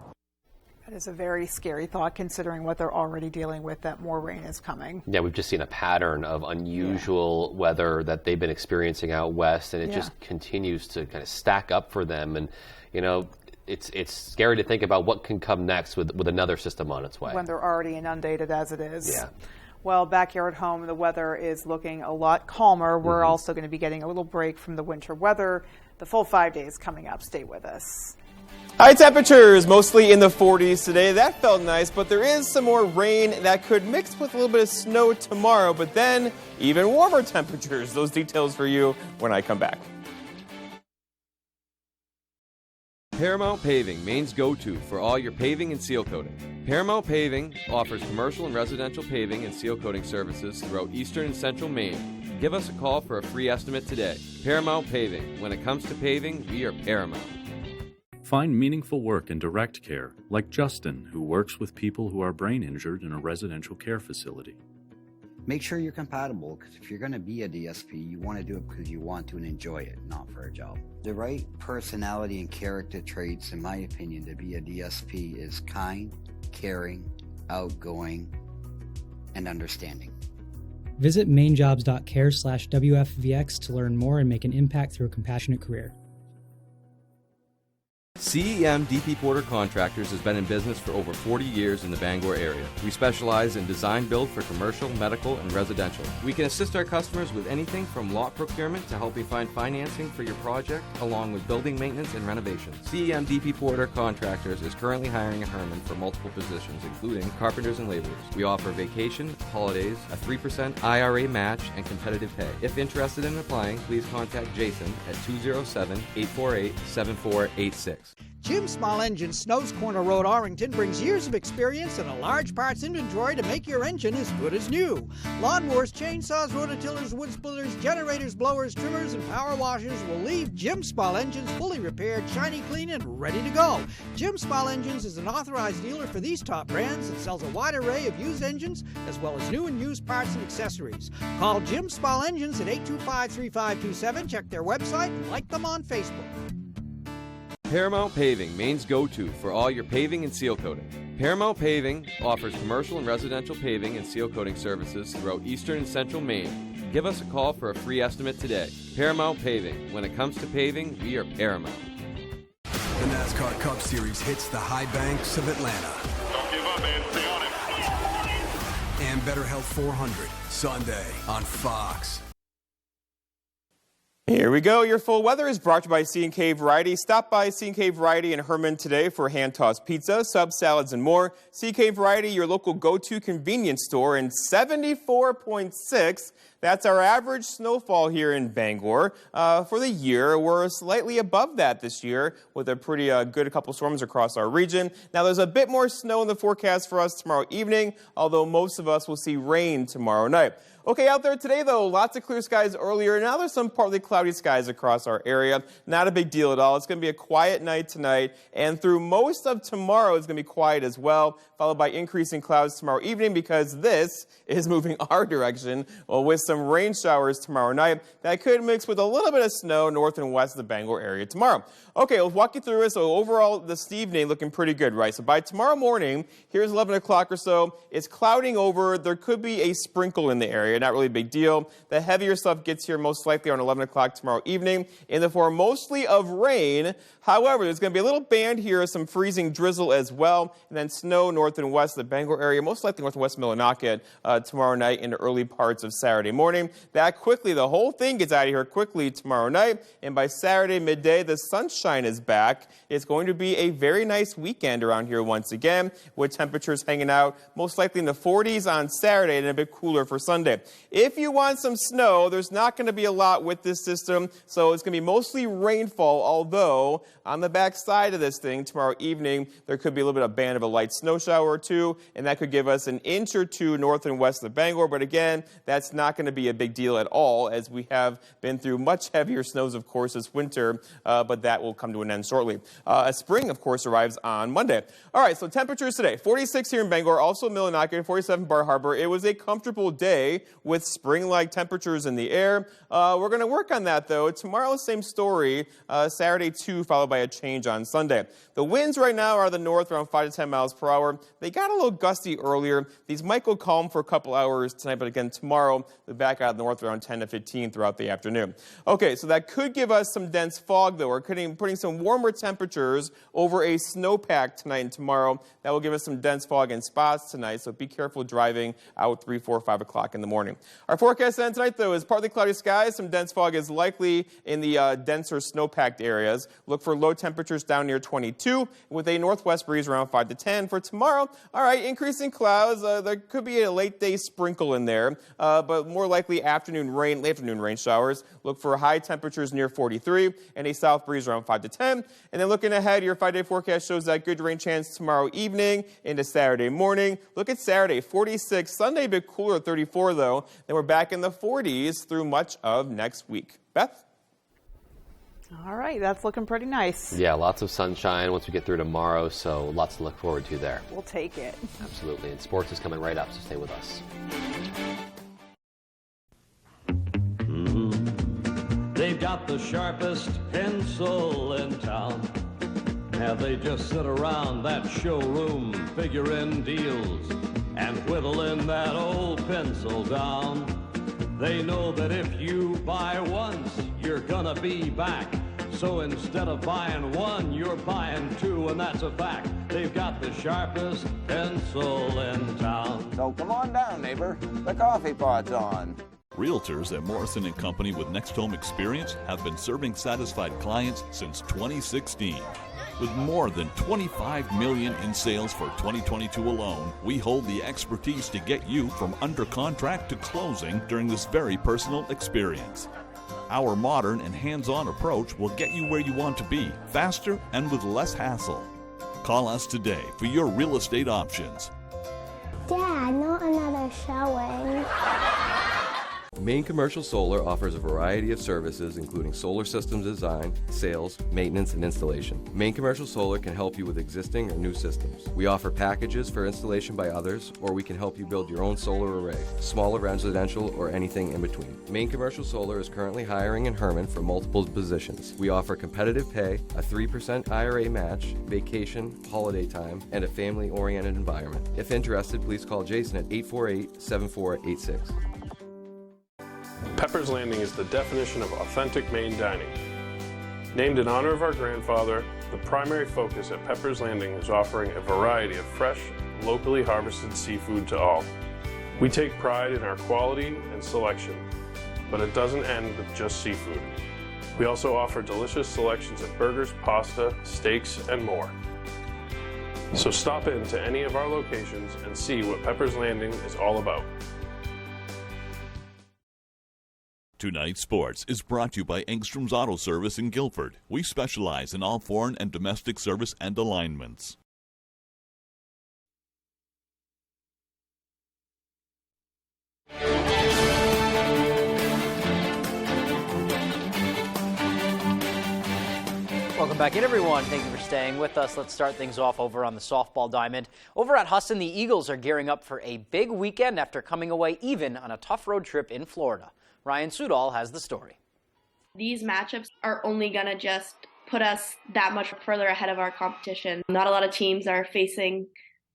That is a very scary thought, considering what they're already dealing with, that more rain is coming. Yeah, we've just seen a pattern of unusual weather that they've been experiencing out west, and it just continues to kind of stack up for them. And, you know, it's scary to think about what can come next with another system on its way. When they're already inundated as it is. Yeah. Well, back here at home, the weather is looking a lot calmer. We're also going to be getting a little break from the winter weather. The full 5 days coming up. Stay with us. High temperatures, mostly in the 40s today. That felt nice, but there is some more rain that could mix with a little bit of snow tomorrow, but then even warmer temperatures. Those details for you when I come back. Paramount Paving, Maine's go-to for all your paving and seal coating. Paramount Paving offers commercial and residential paving and seal coating services throughout eastern and central Maine. Give us a call for a free estimate today. Paramount Paving. When it comes to paving, we are Paramount. Find meaningful work in direct care, like Justin, who works with people who are brain injured in a residential care facility. Make sure you're compatible, because if you're going to be a DSP, you want to do it because you want to and enjoy it, not for a job. The right personality and character traits, in my opinion, to be a DSP is kind, caring, outgoing, and understanding. Visit mainjobs.care/WFVX to learn more and make an impact through a compassionate career. CEM DP Porter Contractors has been in business for over 40 years in the Bangor area. We specialize in design build for commercial, medical, and residential. We can assist our customers with anything from lot procurement to helping find financing for your project, along with building maintenance and renovations. CEM DP Porter Contractors is currently hiring a Herman for multiple positions, including carpenters and laborers. We offer vacation, holidays, a 3% IRA match, and competitive pay. If interested in applying, please contact Jason at 207-848-7486. Jim Small Engine, Snow's Corner Road, Arlington, brings years of experience and a large parts inventory to make your engine as good as new. Lawnmowers, chainsaws, rototillers, wood splitters, generators, blowers, trimmers, and power washers will leave Jim Small Engines fully repaired, shiny clean, and ready to go. Jim Small Engines is an authorized dealer for these top brands and sells a wide array of used engines as well as new and used parts and accessories. Call Jim Small Engines at 825-3527. Check their website and like them on Facebook. Paramount Paving, Maine's go-to for all your paving and seal coating. Paramount Paving offers commercial and residential paving and seal coating services throughout eastern and central Maine. Give us a call for a free estimate today. Paramount Paving. When it comes to paving, we are Paramount. The NASCAR Cup Series hits the high banks of Atlanta. Don't give up, man. Stay on it. And Better Health 400, Sunday on Fox. Here we go. Your full weather is brought to you by C&K Variety. Stop by C&K Variety in Herman today for hand-tossed pizza, sub salads, and more. C&K Variety, your local go-to convenience store, and 74.6. That's our average snowfall here in Bangor for the year. We're slightly above that this year with a pretty good couple storms across our region. Now, there's a bit more snow in the forecast for us tomorrow evening, although most of us will see rain tomorrow night. Okay, out there today, though, lots of clear skies earlier. Now there's some partly cloudy skies across our area. Not a big deal at all. It's going to be a quiet night tonight, and through most of tomorrow, it's going to be quiet as well, followed by increasing clouds tomorrow evening because this is moving our direction with some rain showers tomorrow night that could mix with a little bit of snow north and west of the Bangor area tomorrow. Okay, we'll walk you through it. So overall, this evening looking pretty good, right? So by tomorrow morning, here's 11 o'clock or so, it's clouding over. There could be a sprinkle in the area. Not really a big deal. The heavier stuff gets here most likely around 11 o'clock tomorrow evening in the form mostly of rain. However, there's going to be a little band here, some freezing drizzle as well, and then snow north and west of the Bangor area, most likely north and west of Millinocket tomorrow night into early parts of Saturday morning. That quickly, the whole thing gets out of here quickly tomorrow night, and by Saturday midday, the sunshine is back. It's going to be a very nice weekend around here once again, with temperatures hanging out most likely in the 40s on Saturday and a bit cooler for Sunday. If you want some snow, there's not going to be a lot with this system, so it's going to be mostly rainfall, although on the back side of this thing tomorrow evening, there could be a little bit of band of a light snow shower or two, and that could give us an inch or two north and west of Bangor. But again, that's not going to be a big deal at all, as we have been through much heavier snows, of course, this winter, but that will come to an end shortly. A spring, of course, arrives on Monday. All right, so temperatures today, 46 here in Bangor, also Millinocket, 47 Bar Harbor. It was a comfortable day with spring-like temperatures in the air. We're going to work on that, though. Tomorrow, same story. Saturday, too, followed by a change on Sunday. The winds right now are the north around 5 to 10 miles per hour. They got a little gusty earlier. These might go calm for a couple hours tonight, but again, tomorrow, they're back out of the north around 10 to 15 throughout the afternoon. Okay, so that could give us some dense fog, though. We're putting some warmer temperatures over a snowpack tonight and tomorrow. That will give us some dense fog in spots tonight, so be careful driving out 3, 4, 5 o'clock in the morning. Our forecast then tonight, though, is partly cloudy skies. Some dense fog is likely in the denser snow-packed areas. Look for low temperatures down near 22 with a northwest breeze around 5 to 10. For tomorrow, all right, increasing clouds. There could be a late-day sprinkle in there, but more likely late afternoon rain showers. Look for high temperatures near 43 and a south breeze around 5 to 10. And then looking ahead, your 5-day forecast shows that good rain chance tomorrow evening into Saturday morning. Look at Saturday, 46. Sunday, a bit cooler, 34, though. Then we're back in the 40s through much of next week. Beth? All right, that's looking pretty nice. Yeah, lots of sunshine once we get through tomorrow, so lots to look forward to there. We'll take it. Absolutely, and sports is coming right up, so stay with us. They've got the sharpest pencil in town. Now they just sit around that showroom figuring deals and whittling that old pencil down. They know that if you buy once, you're gonna be back. So instead of buying one, you're buying two, and that's a fact. They've got the sharpest pencil in town. So come on down, neighbor. The coffee pot's on. Realtors at Morrison & Company with Next Home Experience have been serving satisfied clients since 2016. With more than $25 million in sales for 2022 alone, we hold the expertise to get you from under contract to closing during this very personal experience. Our modern and hands-on approach will get you where you want to be, faster and with less hassle. Call us today for your real estate options. Dad, not another showing. Maine Commercial Solar offers a variety of services including solar system design, sales, maintenance, and installation. Maine Commercial Solar can help you with existing or new systems. We offer packages for installation by others, or we can help you build your own solar array, smaller residential, or anything in between. Maine Commercial Solar is currently hiring in Herman for multiple positions. We offer competitive pay, a 3% IRA match, vacation, holiday time, and a family-oriented environment. If interested, please call Jason at 848-7486. Pepper's Landing is the definition of authentic Maine dining. Named in honor of our grandfather, the primary focus at Pepper's Landing is offering a variety of fresh, locally harvested seafood to all. We take pride in our quality and selection, but it doesn't end with just seafood. We also offer delicious selections of burgers, pasta, steaks, and more. So stop in to any of our locations and see what Pepper's Landing is all about. Tonight's Sports is brought to you by Engstrom's Auto Service in Guilford. We specialize in all foreign and domestic service and alignments. Welcome back in, everyone. Thank you for staying with us. Let's start things off over on the softball diamond. Over at Huston, the Eagles are gearing up for a big weekend after coming away even on a tough road trip in Florida. Ryan Sudol has the story. These matchups are only going to just put us that much further ahead of our competition. Not a lot of teams are facing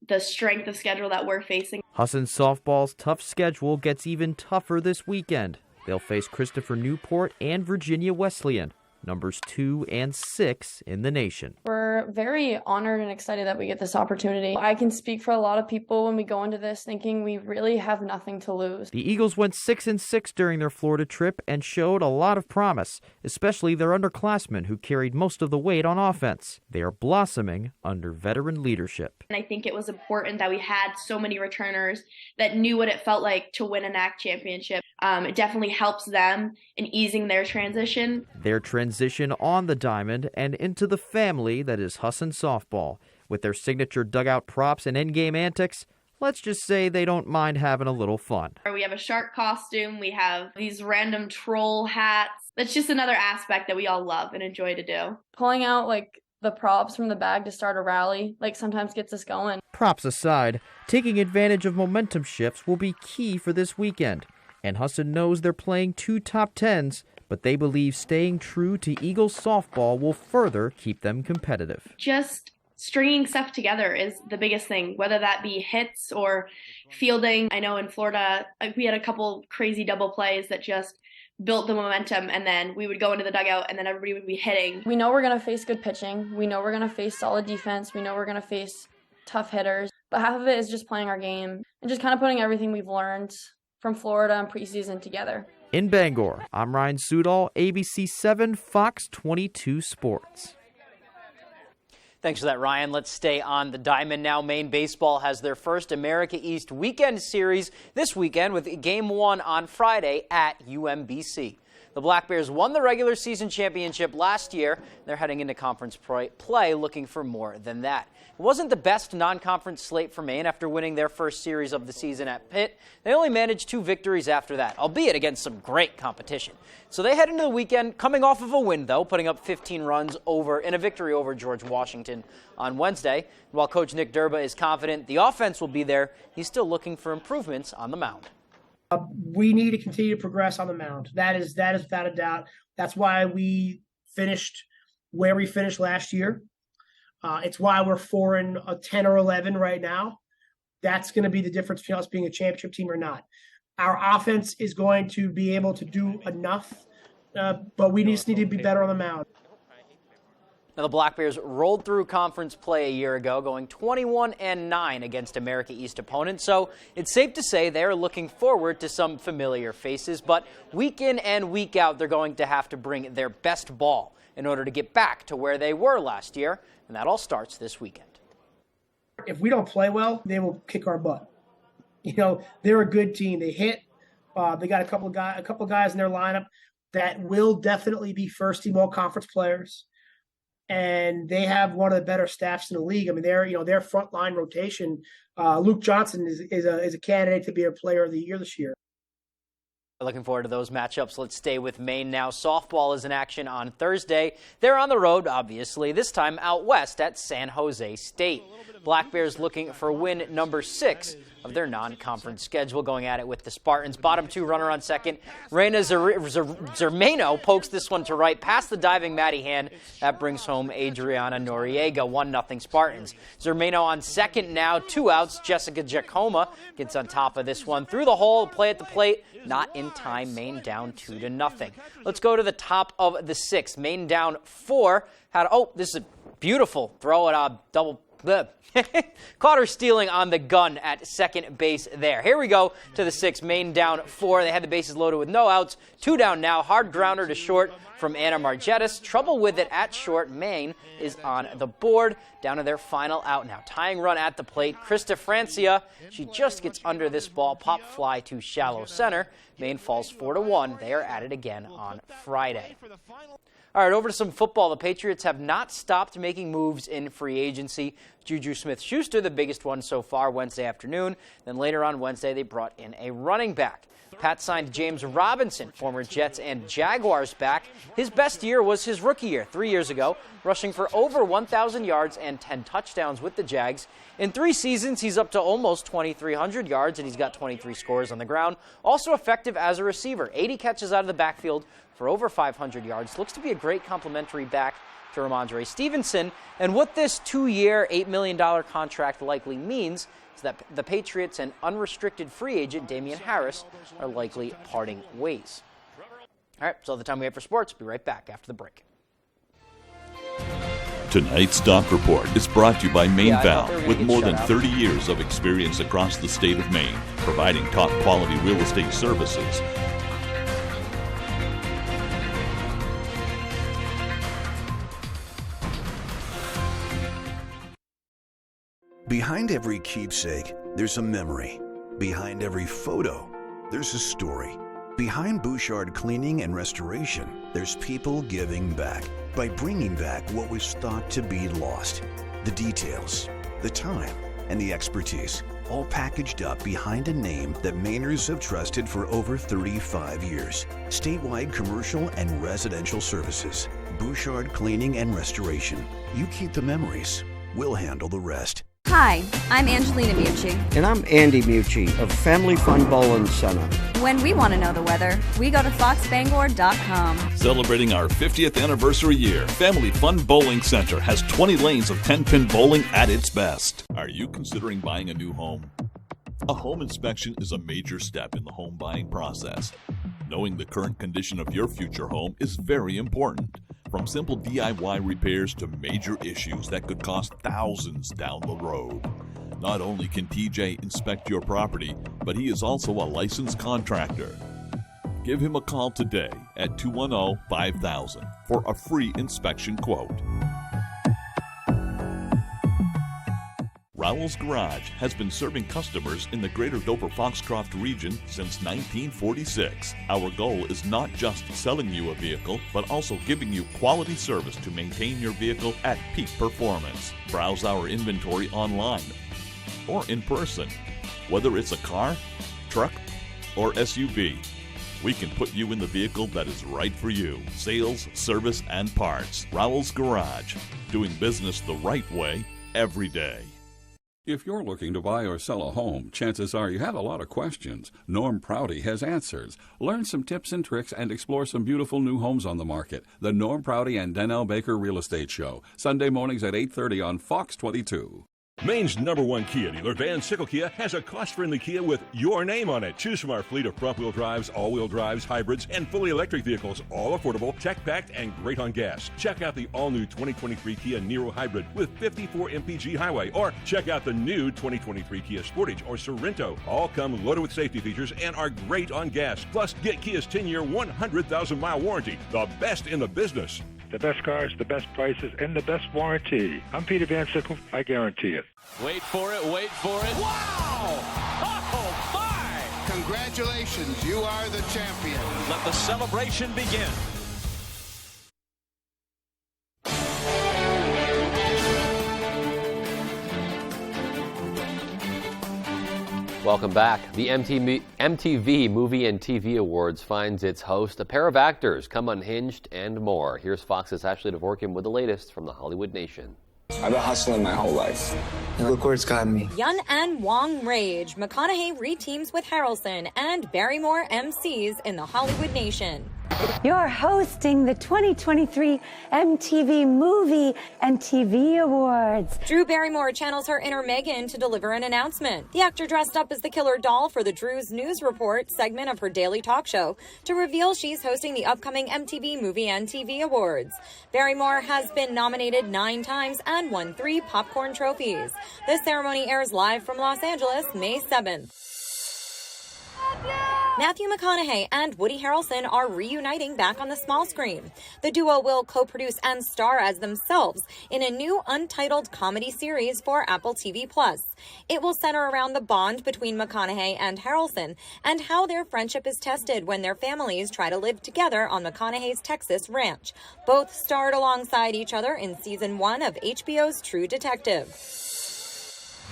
the strength of schedule that we're facing. Huston softball's tough schedule gets even tougher this weekend. They'll face Christopher Newport and Virginia Wesleyan, numbers 2 and 6 in the nation. We're very honored and excited that we get this opportunity. I can speak for a lot of people when we go into this thinking we really have nothing to lose. The Eagles went 6 and 6 during their Florida trip and showed a lot of promise, especially their underclassmen who carried most of the weight on offense. They are blossoming under veteran leadership. And I think it was important that we had so many returners that knew what it felt like to win a NAC championship. It definitely helps them in easing their transition. Their transition on the diamond and into the family that is Huston softball. With their signature dugout props and in-game antics, let's just say they don't mind having a little fun. We have a shark costume. We have these random troll hats. That's just another aspect that we all love and enjoy to do. Pulling out the props from the bag to start a rally sometimes gets us going. Props aside, taking advantage of momentum shifts will be key for this weekend. And Huston knows they're playing 2 top 10s, but they believe staying true to Eagles softball will further keep them competitive. Just stringing stuff together is the biggest thing, whether that be hits or fielding. I know in Florida, we had a couple crazy double plays that just built the momentum, and then we would go into the dugout and then everybody would be hitting. We know we're going to face good pitching. We know we're going to face solid defense. We know we're going to face tough hitters. But half of it is just playing our game and just kind of putting everything we've learned from Florida and preseason together. In Bangor, I'm Ryan Sudol, ABC 7, Fox 22 Sports. Thanks for that, Ryan. Let's stay on the diamond now. Maine baseball has their first America East weekend series this weekend with Game 1 on Friday at UMBC. The Black Bears won the regular season championship last year. They're heading into conference play looking for more than that. It wasn't the best non-conference slate for Maine after winning their first series of the season at Pitt. They only managed 2 victories after that, albeit against some great competition. So they head into the weekend coming off of a win, though, putting up 15 runs in a victory over George Washington on Wednesday. While Coach Nick Durba is confident the offense will be there, he's still looking for improvements on the mound. We need to continue to progress on the mound. That is without a doubt. That's why we finished where we finished last year. It's why we're 4-10 or 11 right now. That's going to be the difference between us being a championship team or not. Our offense is going to be able to do enough, but we just need to be better on the mound. Now, the Black Bears rolled through conference play a year ago, going 21-9 against America East opponents, so it's safe to say they're looking forward to some familiar faces, but week in and week out, they're going to have to bring their best ball in order to get back to where they were last year, and that all starts this weekend. If we don't play well, they will kick our butt. They're a good team. They hit. They got a couple of guys in their lineup. that will definitely be first-team all-conference players, and they have one of the better staffs in the league. I mean, their frontline rotation. Luke Johnson is a candidate to be a Player of the Year this year. Looking forward to those matchups. Let's stay with Maine now. Softball is in action on Thursday. They're on the road, obviously, this time out west at San Jose State. Black Bears looking for win number 6 of their non-conference schedule, going at it with the Spartans. Bottom 2 runner on second. Reina Zermano pokes this one to right past the diving Maddie Hand. That brings home Adriana Noriega, 1-0 Spartans. Zermano on second now, 2 outs. Jessica Giacoma gets on top of this one. Through the hole, play at the plate. Not in time, Maine down 2-0. Let's go to the top of the 6th. Maine down 4. This is a beautiful throw at double. Caught her stealing on the gun at second base there. Here we go to the 6th. Maine down 4. They had the bases loaded with no outs. 2 down now. Hard grounder to short from Anna Margettis. Trouble with it at short. Maine is on the board. Down to their final out now. Tying run at the plate. Krista Francia. She just gets under this ball. Pop fly to shallow center. Maine falls 4-1. They are at it again on Friday. All right, over to some football. The Patriots have not stopped making moves in free agency. Juju Smith-Schuster, the biggest one so far, Wednesday afternoon. Then later on Wednesday, they brought in a running back. Pat signed James Robinson, former Jets and Jaguars back. His best year was his rookie year, 3 years ago, rushing for over 1,000 yards and 10 touchdowns with the Jags. In 3 seasons, he's up to almost 2,300 yards, and he's got 23 scores on the ground. Also effective as a receiver, 80 catches out of the backfield for over 500 yards. Looks to be a great complimentary back to Ramondre Stevenson. And what this 2-year, $8 million contract likely means is that the Patriots and unrestricted free agent Damian Harris are likely parting ways. All right, so the time we have for sports. Be right back after the break. Tonight's Stock Report is brought to you by Maine Val, with more than 30 years of experience across the state of Maine, providing top-quality real estate services. Behind every keepsake, there's a memory. Behind every photo, there's a story. Behind Bouchard Cleaning and Restoration, there's people giving back by bringing back what was thought to be lost. The details, the time, and the expertise, all packaged up behind a name that Mainers have trusted for over 35 years. Statewide commercial and residential services. Bouchard Cleaning and Restoration. You keep the memories. We'll handle the rest. Hi, I'm Angelina Mucci. And I'm Andy Mucci of Family Fun Bowling Center. When we want to know the weather, we go to foxbangor.com. Celebrating our 50th anniversary year, Family Fun Bowling Center has 20 lanes of 10-pin bowling at its best. Are you considering buying a new home? A home inspection is a major step in the home buying process. Knowing the current condition of your future home is very important. From simple DIY repairs to major issues that could cost thousands down the road. Not only can TJ inspect your property, but he is also a licensed contractor. Give him a call today at 210-5000 for a free inspection quote. Rowell's Garage has been serving customers in the greater Dover-Foxcroft region since 1946. Our goal is not just selling you a vehicle, but also giving you quality service to maintain your vehicle at peak performance. Browse our inventory online or in person. Whether it's a car, truck, or SUV, we can put you in the vehicle that is right for you. Sales, service, and parts. Rowell's Garage. Doing business the right way every day. If you're looking to buy or sell a home, chances are you have a lot of questions. Norm Prouty has answers. Learn some tips and tricks and explore some beautiful new homes on the market. The Norm Prouty and Donnell Baker Real Estate Show, Sunday mornings at 8:30 on Fox 22. Maine's #1 Kia dealer, Van Sickle Kia, has a cost-friendly Kia with your name on it. Choose from our fleet of front-wheel drives, all-wheel drives, hybrids, and fully electric vehicles, all affordable, tech-packed, and great on gas. Check out the all-new 2023 Kia Niro Hybrid with 54 mpg highway, or check out the new 2023 Kia Sportage or Sorrento. All come loaded with safety features and are great on gas. Plus, get Kia's 10-year, 100,000-mile warranty, the best in the business. The best cars, the best prices, and the best warranty. I'm Peter Van Sickle. I guarantee it. Wait for it, wait for it. Wow! Oh, my! Congratulations, you are the champion. Let the celebration begin. Welcome back. The MTV Movie and TV Awards finds its host, a pair of actors, come unhinged, and more. Here's Fox's Ashley DeVorkin with the latest from the Hollywood Nation. I've been hustling my whole life. And look where it's gotten me. Yun and Wong rage. McConaughey reteams with Harrelson, and Barrymore MCs in the Hollywood Nation. You're hosting the 2023 MTV Movie and TV Awards. Drew Barrymore channels her inner Megan to deliver an announcement. The actor dressed up as the killer doll for the Drew's News Report segment of her daily talk show to reveal she's hosting the upcoming MTV Movie and TV Awards. Barrymore has been nominated 9 times and won 3 popcorn trophies. The ceremony airs live from Los Angeles, May 7th. Matthew McConaughey and Woody Harrelson are reuniting back on the small screen. The duo will co-produce and star as themselves in a new untitled comedy series for Apple TV+. It will center around the bond between McConaughey and Harrelson and how their friendship is tested when their families try to live together on McConaughey's Texas ranch. Both starred alongside each other in season 1 of HBO's True Detective.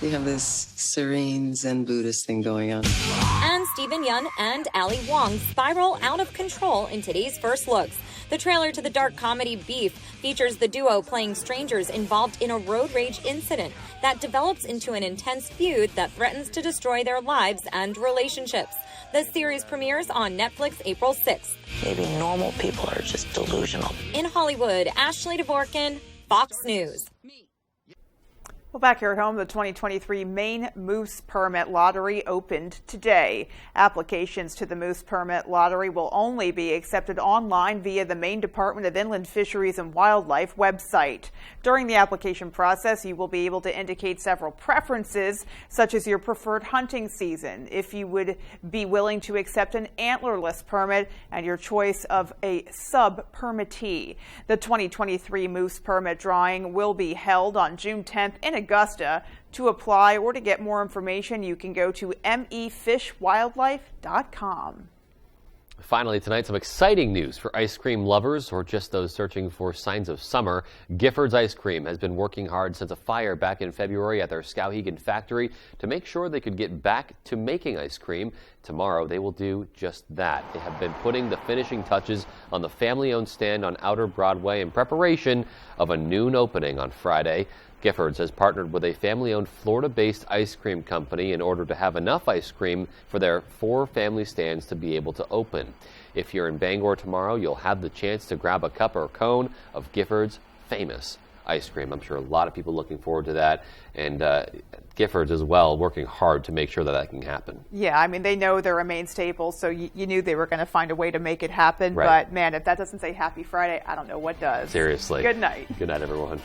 You have this serene Zen Buddhist thing going on. And Steven Yeun and Ali Wong spiral out of control in today's first looks. The trailer to the dark comedy Beef features the duo playing strangers involved in a road rage incident that develops into an intense feud that threatens to destroy their lives and relationships. The series premieres on Netflix April 6th. Maybe normal people are just delusional. In Hollywood, Ashley DeVorkin, Fox News. Well, back here at home, the 2023 Maine Moose Permit Lottery opened today. Applications to the Moose Permit Lottery will only be accepted online via the Maine Department of Inland Fisheries and Wildlife website. During the application process, you will be able to indicate several preferences, such as your preferred hunting season, if you would be willing to accept an antlerless permit, and your choice of a sub-permittee. The 2023 Moose Permit drawing will be held on June 10th in Augusta. To apply or to get more information, you can go to mefishwildlife.com. Finally tonight, some exciting news for ice cream lovers or just those searching for signs of summer. Giffords Ice Cream has been working hard since a fire back in February at their Skowhegan factory to make sure they could get back to making ice cream. Tomorrow, they will do just that. They have been putting the finishing touches on the family-owned stand on Outer Broadway in preparation of a noon opening on Friday. Giffords has partnered with a family-owned Florida-based ice cream company in order to have enough ice cream for their 4 family stands to be able to open. If you're in Bangor tomorrow, you'll have the chance to grab a cup or cone of Giffords' famous ice cream. I'm sure a lot of people looking forward to that, and Giffords as well working hard to make sure that that can happen. Yeah, I mean, they know they're a Maine staple, so you knew they were going to find a way to make it happen. Right. But man, if that doesn't say Happy Friday, I don't know what does. Seriously. Good night. Good night, everyone.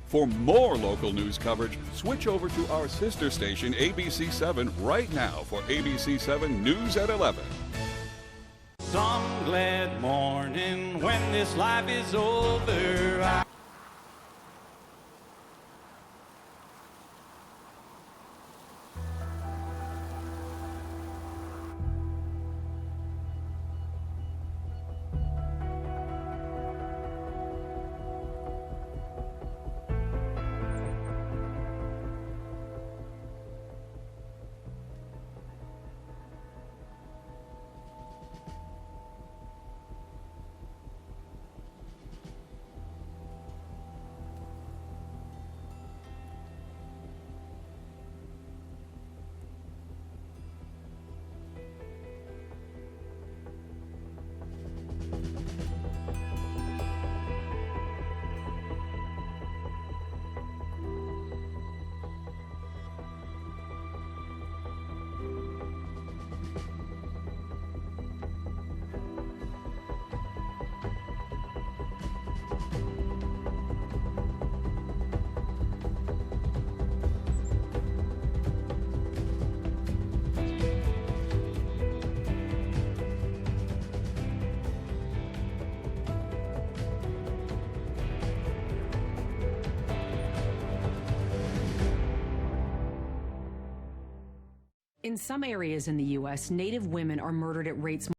For more local news coverage, switch over to our sister station, ABC7, right now for ABC7 News at 11. Some glad morning when this life is over. In some areas in the U.S., Native women are murdered at rates